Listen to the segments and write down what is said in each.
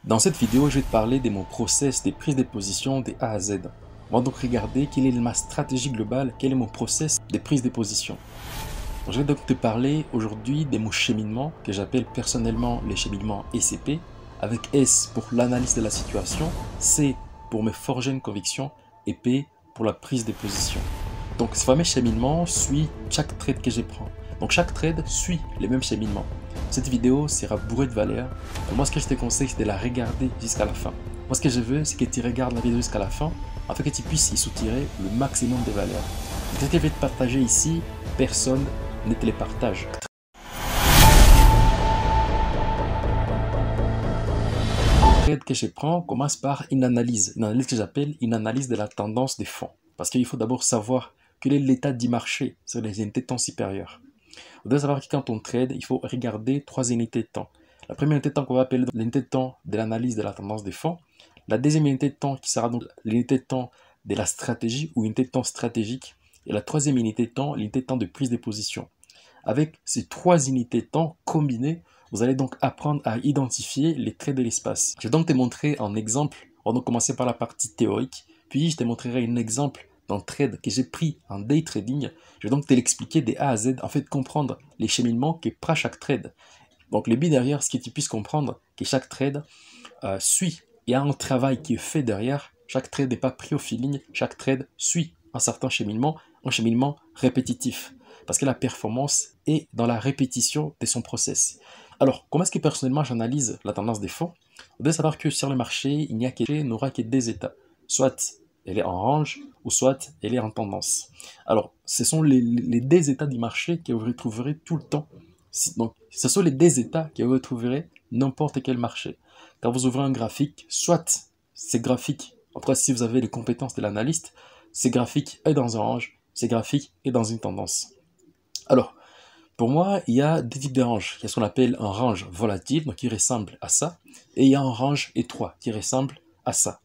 Dans cette vidéo, je vais te parler de mon process des prises de position de A à Z. On va donc regarder quelle est ma stratégie globale, quel est mon process des prises de position. Je vais donc te parler aujourd'hui de mon cheminement que j'appelle personnellement le cheminement ECP, avec S pour l'analyse de la situation, C pour me forger une conviction et P pour la prise de position. Donc ce fameux cheminement suit chaque trade que je prends. Donc chaque trade suit le même cheminement. Cette vidéo sera bourrée de valeur. Moi ce que je te conseille c'est de la regarder jusqu'à la fin. Moi ce que je veux c'est que tu regardes la vidéo jusqu'à la fin afin que tu puisses y soutirer le maximum de valeur. Ce que je vais te partager ici, personne ne te les partage. Le trade que je prends commence par une analyse que j'appelle une analyse de la tendance des fonds. Parce qu'il faut d'abord savoir quel est l'état du marché sur les unités de temps supérieures. Vous devez savoir que quand on trade, il faut regarder trois unités de temps. La première unité de temps qu'on va appeler l'unité de temps de l'analyse de la tendance des fonds. La deuxième unité de temps qui sera donc l'unité de temps de la stratégie ou unité de temps stratégique. Et la troisième unité de temps, l'unité de temps de prise de position. Avec ces trois unités de temps combinées, vous allez donc apprendre à identifier les traits de l'espace. Je vais donc te montrer un exemple. On va donc commencer par la partie théorique, puis je te montrerai un exemple d'un trade que j'ai pris en day trading. Je vais donc te l'expliquer de A à Z, en fait comprendre les cheminements que prend chaque trade. Donc le but derrière, c'est que tu puisses comprendre que chaque trade suit, il y a un travail qui est fait derrière. Chaque trade n'est pas pris au feeling, chaque trade suit un certain cheminement, un cheminement répétitif. Parce que la performance est dans la répétition de son process. Alors, comment est-ce que personnellement j'analyse la tendance des fonds? Vous devez savoir que sur le marché, il n'aura que deux états. Soit elle est en range, ou soit elle est en tendance. Alors, ce sont les deux états du marché que vous retrouverez tout le temps. Donc, ce sont les deux états que vous retrouverez n'importe quel marché. Quand vous ouvrez un graphique, soit ces graphiques, en tout cas si vous avez les compétences de l'analyste, ces graphiques est dans un range, ces graphiques est dans une tendance. Alors, pour moi, il y a deux types de ranges. Il y a ce qu'on appelle un range volatile, donc qui ressemble à ça, et il y a un range étroit qui ressemble à ça.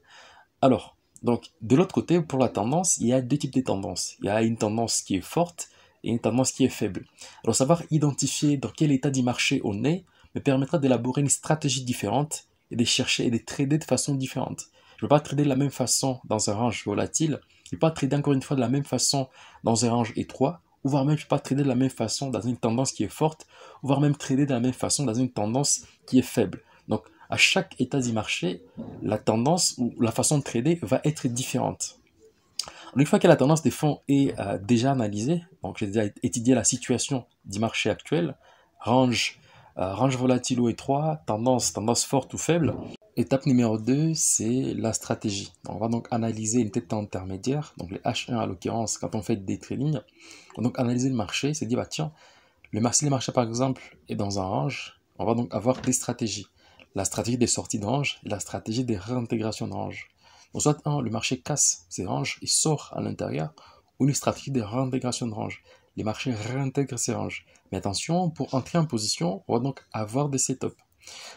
Alors, donc, de l'autre côté, pour la tendance, il y a deux types de tendances. Il y a une tendance qui est forte et une tendance qui est faible. Alors, savoir identifier dans quel état du marché on est me permettra d'élaborer une stratégie différente et de chercher et de trader de façon différente. Je ne vais pas trader de la même façon dans un range volatile, je ne vais pas trader encore une fois de la même façon dans un range étroit, ou voire même je ne vais pas trader de la même façon dans une tendance qui est forte, ou voire même trader de la même façon dans une tendance qui est faible. Donc, à chaque état du marché, la tendance ou la façon de trader va être différente. Une fois que la tendance des fonds est déjà analysée, donc j'ai déjà étudié la situation du marché actuel, range volatile ou étroit, tendance forte ou faible. Étape numéro 2, c'est la stratégie. On va donc analyser une tête intermédiaire, donc les H1 à l'occurrence quand on fait des trading. On va donc analyser le marché, c'est dire bah tiens, le marché par exemple est dans un range, on va donc avoir des stratégies. La stratégie des sorties de range et la stratégie des réintégrations de range. Donc soit le marché casse ses ranges et sort à l'intérieur, ou une stratégie de réintégration de range. Les marchés réintègrent ces ranges. Mais attention, pour entrer en position, on va donc avoir des setups.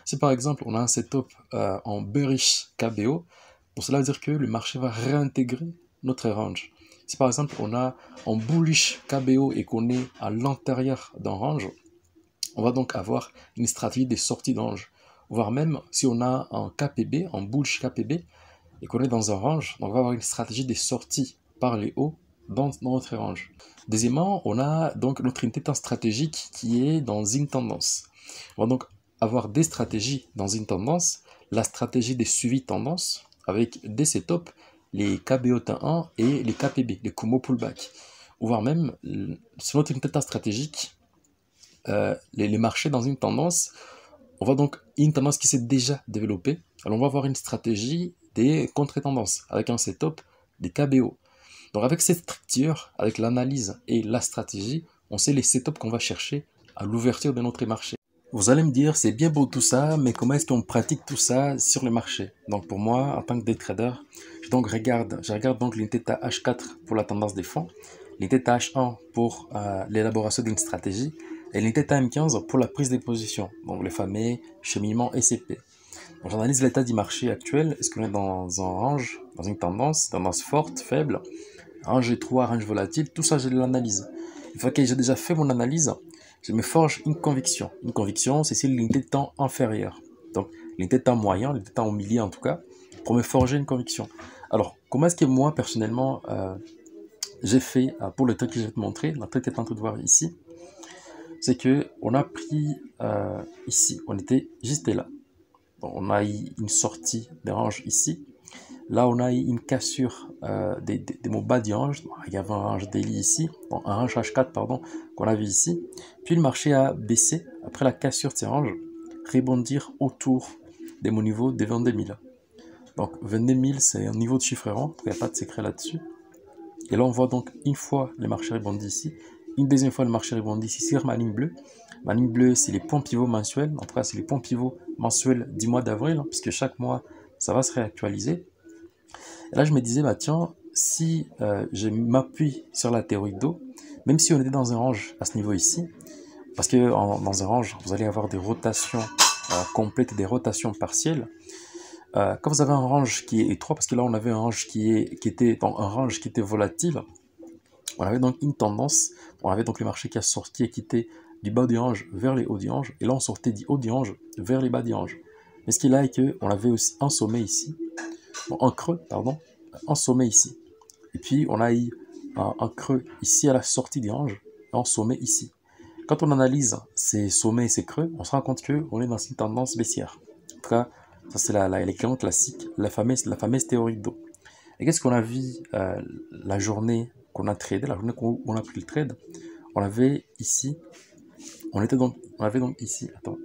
Si par exemple on a un setup en bearish KBO, donc cela veut dire que le marché va réintégrer notre range. Si par exemple on a en bullish KBO et qu'on est à l'intérieur d'un range, on va donc avoir une stratégie de sortie de range. Voire même si on a un KPB, en bullish KPB, et qu'on est dans un range, donc on va avoir une stratégie de sortie par les hauts dans notre range. Deuxièmement, on a donc notre unité de temps stratégique qui est dans une tendance. On va donc avoir des stratégies dans une tendance, la stratégie des suivis tendance, avec des setups, les KBO1 et les KPB, les Kumo pullback. Ou voire même, sur notre unité de temps stratégique, les marchés dans une tendance, on voit donc une tendance qui s'est déjà développée. Alors on va avoir une stratégie des contre-tendances avec un setup des KBO. Donc avec cette structure, avec l'analyse et la stratégie, on sait les setups qu'on va chercher à l'ouverture de notre marché. Vous allez me dire, c'est bien beau tout ça, mais comment est-ce qu'on pratique tout ça sur le marché? Donc pour moi, en tant que day trader, je regarde donc l'unité H4 pour la tendance des fonds, l'unité H1 pour l'élaboration d'une stratégie, et l'unité M15 pour la prise des positions, donc le fameux cheminement ECP. Donc j'analyse l'état du marché actuel, est-ce qu'on est dans un range, dans une tendance forte, faible, range étroit, range volatile, tout ça je l'analyse. Une fois que j'ai déjà fait mon analyse, je me forge une conviction. Une conviction, c'est l'unité de temps inférieure. Donc l'unité de temps moyen, l'unité de temps au milieu en tout cas, pour me forger une conviction. Alors, comment est-ce que moi, personnellement, j'ai fait pour le truc que je vais te montrer, le truc que tu es en train de voir ici, c'est que on a pris ici, on était juste là. Bon, on a eu une sortie des ranges ici. Là, on a eu une cassure des mots bas du range. Il y avait un range daily ici, bon, un range H4, pardon, qu'on a vu ici. Puis le marché a baissé après la cassure de ces ranges, rebondir autour de mon niveau des 22 000. Donc 22 000, c'est un niveau de chiffre rond, il n'y a pas de secret là-dessus. Et là, on voit donc une fois le marché rebondit ici, une deuxième fois le marché rebondit ici sur ma ligne bleue. Ma ligne bleue, c'est les points pivots mensuels, en tout cas, c'est les points pivots mensuels du mois d'avril, hein, puisque chaque mois, ça va se réactualiser. Et là, je me disais, bah tiens, si je m'appuie sur la théorie d'eau, même si on était dans un range à ce niveau ici, parce que dans un range, vous allez avoir des rotations complètes et des rotations partielles. Quand vous avez un range qui est étroit, parce que là on avait un range qui était dans un range qui était volatile, on avait donc une tendance, on avait donc le marché qui a sorti et quitté du bas du range vers les hauts du range, et là on sortait du haut du range vers les bas du range. Mais ce qu'il a est qu'on avait aussi un sommet ici, bon, un creux, pardon, un sommet ici. Et puis on a eu un creux ici à la sortie du range, et un sommet ici. Quand on analyse ces sommets et ces creux, on se rend compte qu'on est dans une tendance baissière. En tout cas, ça c'est les clients classiques, la fameuse théorie d'eau. Et qu'est-ce qu'on a vu la journée qu'on a tradé, la journée où on a pris le trade? On avait ici, on avait donc ici, attends.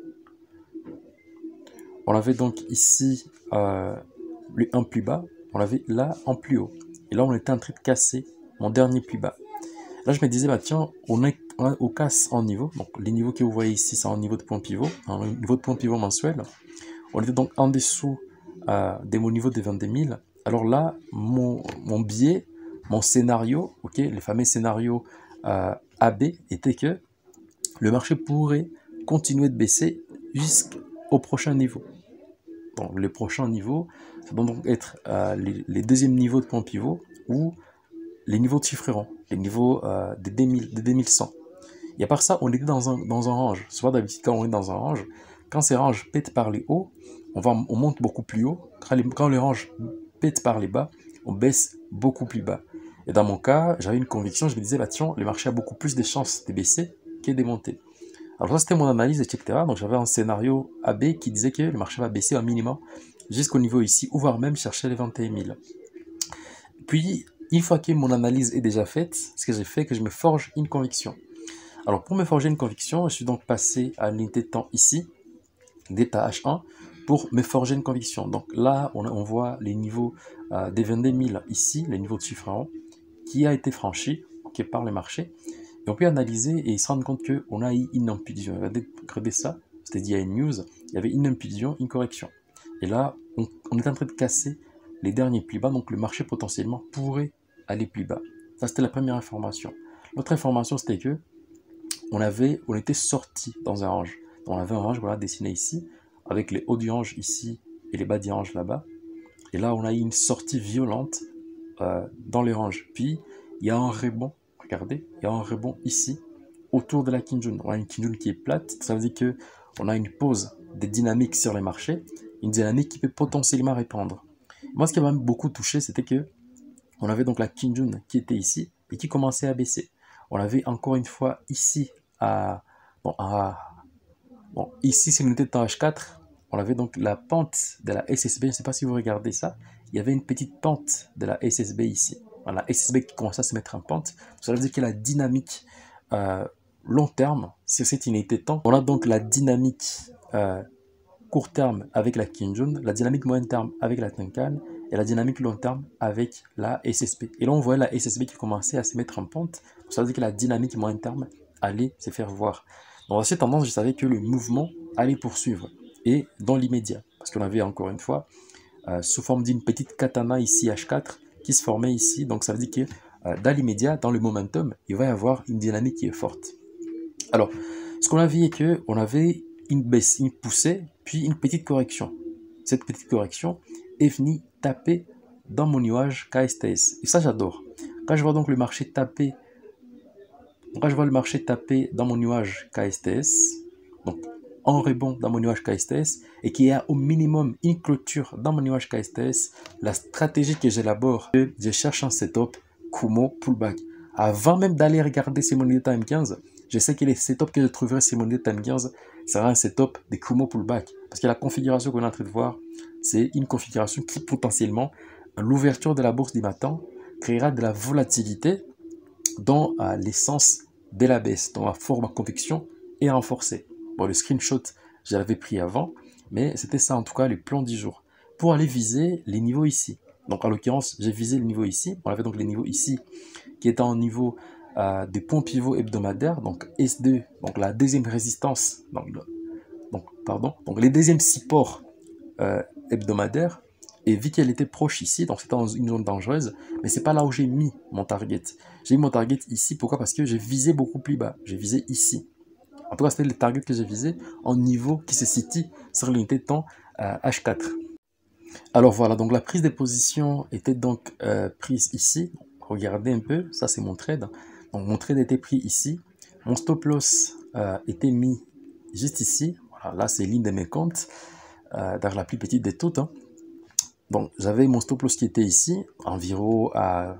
On avait donc ici le 1 plus bas, on l'avait là en plus haut. Et là, on était en train de casser mon dernier plus bas. Là, je me disais, bah tiens, on est au casse en niveau. Donc, les niveaux que vous voyez ici, c'est en niveau de point pivot, un niveau de point pivot mensuel. On était donc en dessous de mon niveau de 22 000. Alors là, mon biais, mon scénario, ok, le fameux scénario AB, était que le marché pourrait continuer de baisser jusqu'au prochain niveau. Donc, le prochain niveau, ça doit donc être les deuxièmes niveaux de point pivot ou les niveaux de chiffre rond, les niveaux de 2100. Et à part ça, on était dans un range. Soit d'habitude, quand on est dans un range, quand ces ranges pètent par les hauts, on monte beaucoup plus haut. Quand les ranges pètent par les bas, on baisse beaucoup plus bas. Et dans mon cas, j'avais une conviction, je me disais, bah tiens, le marché a beaucoup plus de chances de baisser que de monter. Alors ça, c'était mon analyse, etc. Donc j'avais un scénario AB qui disait que le marché va baisser un minimum jusqu'au niveau ici, ou voire même chercher les 21 000. Puis, une fois que mon analyse est déjà faite, ce que j'ai fait, que je me forge une conviction. Alors pour me forger une conviction, je suis donc passé à l'unité de temps ici, d'état H1, pour me forger une conviction. Donc là, on voit les niveaux des 22 000 ici, les niveaux de chiffre rond, qui a été franchi par le marché. Et on peut analyser et se rendre compte qu'on a eu une impulsion. Regardez ça, c'était dit à une news, il y avait une impulsion, une correction. Et là, on est en train de casser les derniers plus bas, donc le marché potentiellement pourrait aller plus bas. Ça, c'était la première information. L'autre information, c'était que on était sorti dans un range. Donc, on avait un range, voilà, dessiné ici, avec les hauts du range ici et les bas du range là-bas. Et là, on a eu une sortie violente dans les ranges. Puis, il y a un rebond, regardez, il y a un rebond ici, autour de la Kijun. On a une Kijun qui est plate, ça veut dire qu'on a une pause des dynamiques sur les marchés, une dynamique qui peut potentiellement répandre. Moi, ce qui m'a beaucoup touché, c'était que on avait donc la Kijun qui était ici et qui commençait à baisser. On avait encore une fois ici ici c'est l'unité de temps H4. On avait donc la pente de la SSB. Je ne sais pas si vous regardez ça. Il y avait une petite pente de la SSB ici. Voilà, la SSB qui commençait à se mettre en pente. Ça veut dire que la dynamique long terme sur cette unité de temps. On a donc la dynamique court terme avec la Kijun, la dynamique moyen terme avec la Tenkan et la dynamique long terme avec la SSB. Et là, on voyait la SSB qui commençait à se mettre en pente. Ça veut dire que la dynamique moyen terme allait se faire voir. Donc, dans cette tendance, je savais que le mouvement allait poursuivre. Et dans l'immédiat, parce qu'on avait encore une fois, sous forme d'une petite katana ici, H4, qui se formait ici. Donc, ça veut dire que dans l'immédiat, dans le momentum, il va y avoir une dynamique qui est forte. Alors, ce qu'on a vu est qu'on avait une baisse, une poussée, puis une petite correction. Cette petite correction est venue taper dans mon nuage KSTS. Et ça, j'adore. Quand je vois donc le marché taper, dans mon nuage KSTS, donc en rebond dans mon nuage KSTS et qu'il y a au minimum une clôture dans mon nuage KSTS, la stratégie que j'élabore, je cherche un setup Kumo pullback. Avant même d'aller regarder ces money time 15, je sais que les setups que je trouverai sur money time 15 sera un setup de Kumo pullback. Parce que la configuration qu'on est en train de voir, c'est une configuration qui potentiellement, à l'ouverture de la bourse du matin, créera de la volatilité dans l'essence de la baisse, dont la forme à conviction est renforcée. Bon, le screenshot, je l'avais pris avant, mais c'était ça en tout cas les plans du jour. Pour aller viser les niveaux ici. Donc en l'occurrence, j'ai visé le niveau ici. On avait donc les niveaux ici qui étaient en niveau des points pivots hebdomadaires, donc S2, donc la deuxième résistance, donc les deuxièmes supports hebdomadaires. Et vu qu'elle était proche ici, donc c'était dans une zone dangereuse, mais c'est pas là où j'ai mis mon target. J'ai mis mon target ici, pourquoi? Parce que j'ai visé beaucoup plus bas, j'ai visé ici. En tout cas, c'était le target que j'ai visé en niveau qui se situe sur l'unité de temps H4. Alors voilà, donc la prise de position était donc prise ici. Regardez un peu, ça c'est mon trade. Donc mon trade était pris ici. Mon stop loss était mis juste ici. Voilà, là c'est l'une de mes comptes, dans la plus petite de toutes. Hein. Donc j'avais mon stop loss qui était ici, environ à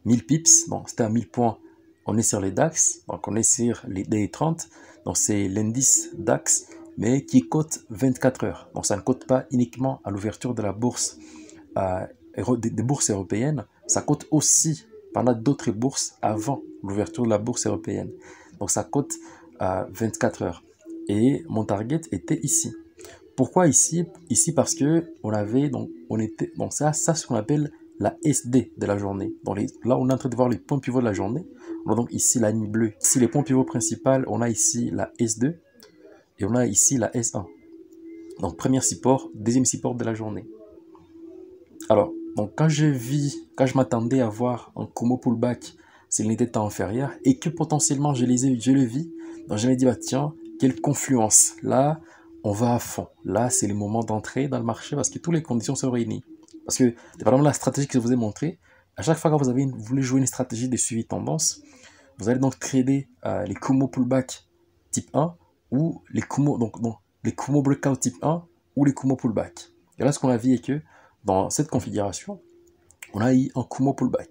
1000 pips. Donc c'était à 1000 points. On est sur les DAX, donc on est sur les DA30. Donc c'est l'indice DAX, mais qui cote 24 heures. Donc ça ne cote pas uniquement à l'ouverture de la bourse, des bourses européennes, ça cote aussi pendant d'autres bourses avant l'ouverture de la bourse européenne. Donc ça cote à 24 heures. Et mon target était ici. Pourquoi ici? Ici parce que ça c'est ce qu'on appelle la SD de la journée. Là on est en train de voir les points pivots de la journée. On a donc ici la ligne bleue. Ici les points pivots principaux, on a ici la S2 et on a ici la S1. Donc premier support, deuxième support de la journée. Alors, donc quand je m'attendais à voir un Kumo pullback, c'est l'unité de temps inférieure, et que potentiellement je le vis, donc je me dis, bah tiens, quelle confluence. Là, on va à fond. Là, c'est le moment d'entrer dans le marché parce que toutes les conditions sont réunies. Parce que, dépendamment de la stratégie que je vous ai montrée, à chaque fois que vous voulez jouer une stratégie de suivi tendance, vous allez donc trader les Kumo pullback type 1 ou les Kumo, les Kumo breakout type 1 ou les Kumo pullback. Et là, ce qu'on a vu est que dans cette configuration, on a eu un Kumo pullback.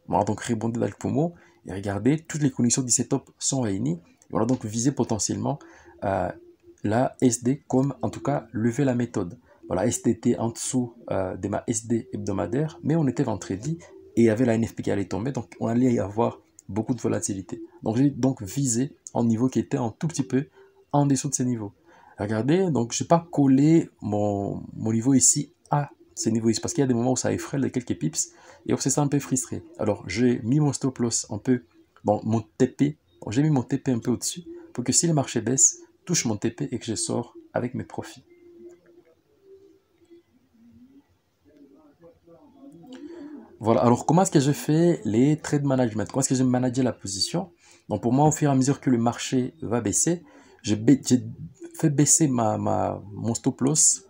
On a donc rebondi dans le Kumo et regardez, toutes les conditions du setup sont réunies. Et on a donc visé potentiellement la SD comme en tout cas lever la méthode. Voilà, SD était en dessous de ma SD hebdomadaire, mais on était vendredi et il y avait la NFP qui allait tomber, donc on allait y avoir beaucoup de volatilité. Donc j'ai donc visé un niveau qui était un tout petit peu en dessous de ces niveaux. Regardez, donc je n'ai pas collé mon niveau ici à ces niveaux ici, parce qu'il y a des moments où ça effraie de quelques pips, et donc c'est ça un peu frustré. Alors j'ai mis mon stop loss un peu dans mon TP, j'ai mis mon TP un peu au-dessus, pour que si le marché baisse, touche mon TP et que je sors avec mes profits. Voilà, alors comment est-ce que je fais les trade management? Comment est-ce que je manage la position? Donc pour moi, au fur et à mesure que le marché va baisser, j'ai fait baisser mon stop loss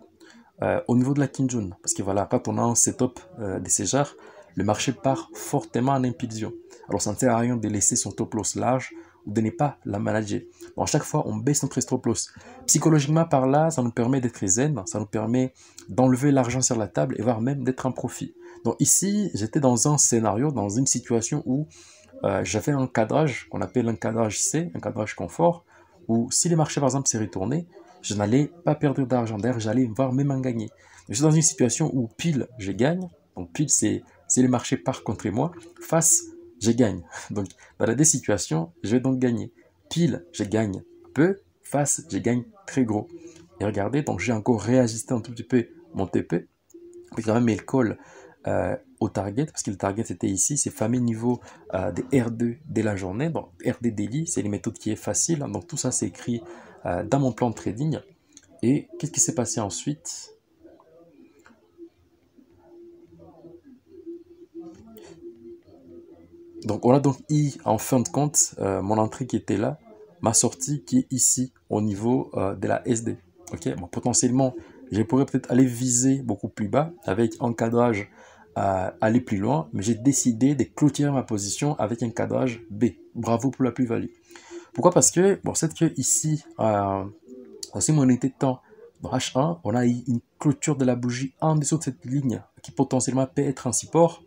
au niveau de la Kinjun. Parce que voilà, quand on a un setup de ces genres, le marché part fortement en impulsion. Alors ça ne sert à rien de laisser son stop loss large ou de ne pas la manager. Bon, à chaque fois, on baisse notre stop loss. Psychologiquement, par là, ça nous permet d'être zen, ça nous permet d'enlever l'argent sur la table et voire même d'être en profit. Donc ici, j'étais dans un scénario, dans une situation où j'avais un cadrage qu'on appelle un cadrage C, un cadrage confort, où si les marchés, par exemple, s'est retourné, je n'allais pas perdre d'argent. D'ailleurs, j'allais voir même en gagner. Je suis dans une situation où pile, je gagne. Donc pile, c'est le marché part contre moi. Face, je gagne. Donc dans les deux situations, je vais donc gagner. Pile, je gagne peu. Face, je gagne très gros. Et regardez, donc j'ai encore réajusté un tout petit peu mon TP. Puis quand même, il colle au target, parce que le target était ici, ces fameux niveaux de R2 de la journée. Donc RD daily, c'est une méthode qui est facile. Donc tout ça, c'est écrit dans mon plan de trading. Et qu'est-ce qui s'est passé ensuite? Donc on a donc eu en fin de compte mon entrée qui était là, ma sortie qui est ici au niveau de la SD. Ok, bon, potentiellement je pourrais peut-être aller viser beaucoup plus bas avec un cadrage aller plus loin, mais j'ai décidé de clôturer ma position avec un cadrage B. Bravo pour la plus-value. Pourquoi? Parce que bon, c'est que ici Voici mon unité de temps. Dans H1, on a une clôture de la bougie en dessous de cette ligne qui potentiellement peut être un support.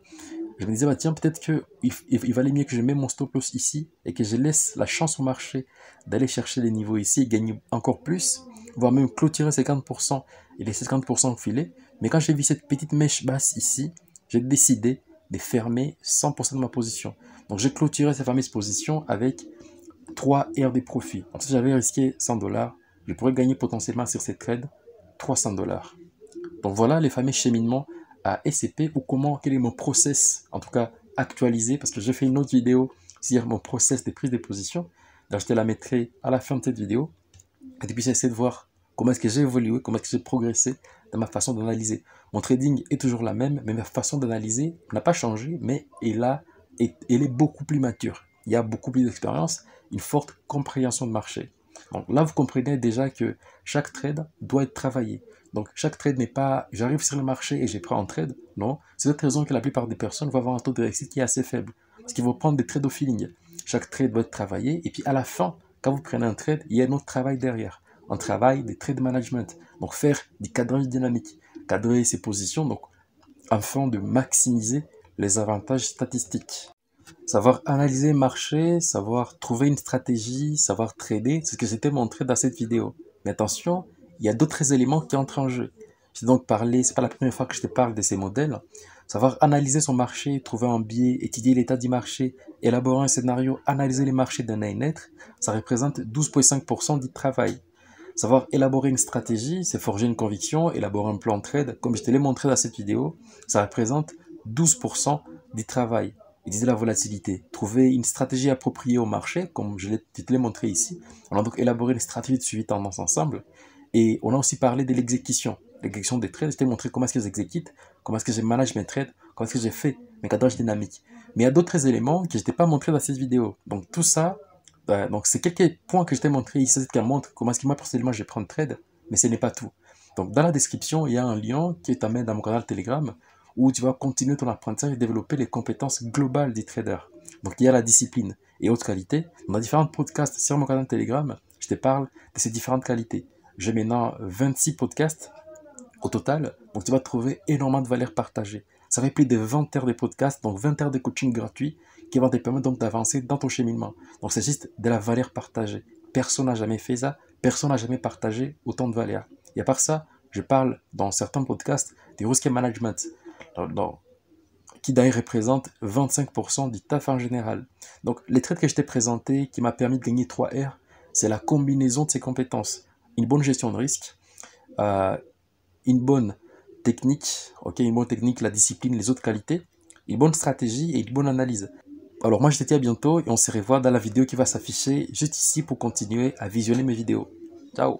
Je me disais, bah tiens, peut-être qu'il valait mieux que je mette mon stop loss ici et que je laisse la chance au marché d'aller chercher les niveaux ici et gagner encore plus, voire même clôturer 50% et laisser 50% filer. Mais quand j'ai vu cette petite mèche basse ici, j'ai décidé de fermer 100% de ma position. Donc j'ai clôturé cette fameuse position avec 3 heures de profit. Donc si j'avais risqué 100 $, je pourrais gagner potentiellement sur cette trade 300 $. Donc voilà les fameux cheminements à SCP ou comment, quel est mon process, en tout cas actualisé, parce que j'ai fait une autre vidéo sur mon process de prise de position. Donc je te la mettrai à la fin de cette vidéo. Et puis essayer de voir comment est-ce que j'ai évolué, comment est-ce que j'ai progressé dans ma façon d'analyser. Mon trading est toujours la même, mais ma façon d'analyser n'a pas changé, mais elle est beaucoup plus mature. Il y a beaucoup plus d'expérience, une forte compréhension de marché. Donc là, vous comprenez déjà que chaque trade doit être travaillé. Donc chaque trade n'est pas j'arrive sur le marché et j'ai pris en trade. Non, c'est cette raison que la plupart des personnes vont avoir un taux de réussite qui est assez faible. Parce qu'ils vont prendre des trades au feeling. Chaque trade doit être travaillé et puis à la fin, quand vous prenez un trade, il y a un autre travail derrière. Un travail de trade management. Donc faire du cadrage dynamique, cadrer ses positions, donc afin de maximiser les avantages statistiques. Savoir analyser le marché, savoir trouver une stratégie, savoir trader, c'est ce que j'ai montré dans cette vidéo. Mais attention, il y a d'autres éléments qui entrent en jeu. J'ai donc parlé, c'est pas la première fois que je te parle de ces modèles. Savoir analyser son marché, trouver un biais, étudier l'état du marché, élaborer un scénario, analyser les marchés d'un œil net, ça représente 12,5% du travail. Savoir élaborer une stratégie, c'est forger une conviction, élaborer un plan de trade, comme je te l'ai montré dans cette vidéo, ça représente 12% du travail. Utiliser la volatilité, trouver une stratégie appropriée au marché, comme je te l'ai montré ici. On a donc élaboré une stratégie de suivi tendance ensemble. Et on a aussi parlé de l'exécution. L'exécution des trades, je t'ai montré comment est-ce que j'exécute, comment est-ce que je manage mes trades, comment est-ce que j'ai fait mes cadrages dynamiques. Mais il y a d'autres éléments que je t'ai pas montré dans cette vidéo. Donc tout ça, donc c'est quelques points que je t'ai montré ici qui montrent comment est-ce que moi personnellement je prends le trade, mais ce n'est pas tout. Donc dans la description, il y a un lien qui t'amène dans mon canal Telegram où tu vas continuer ton apprentissage et développer les compétences globales du trader. Donc il y a la discipline et autres qualités. Dans différents podcasts sur mon canal Telegram, je te parle de ces différentes qualités. J'ai maintenant 26 podcasts au total, donc tu vas trouver énormément de valeur partagée. Ça fait plus de 20 heures de podcasts, donc 20 heures de coaching gratuit qui vont te permettre donc d'avancer dans ton cheminement. Donc c'est juste de la valeur partagée. Personne n'a jamais fait ça, personne n'a jamais partagé autant de valeur. Et à part ça, je parle dans certains podcasts du risk management, qui d'ailleurs représente 25% du taf en général. Donc les trades que je t'ai présentés, qui m'a permis de gagner 3 R, c'est la combinaison de ces compétences. Une bonne gestion de risque, une bonne technique, une bonne technique, la discipline, les autres qualités, une bonne stratégie et une bonne analyse. Alors moi je te dis à bientôt et on se revoit dans la vidéo qui va s'afficher juste ici pour continuer à visionner mes vidéos. Ciao!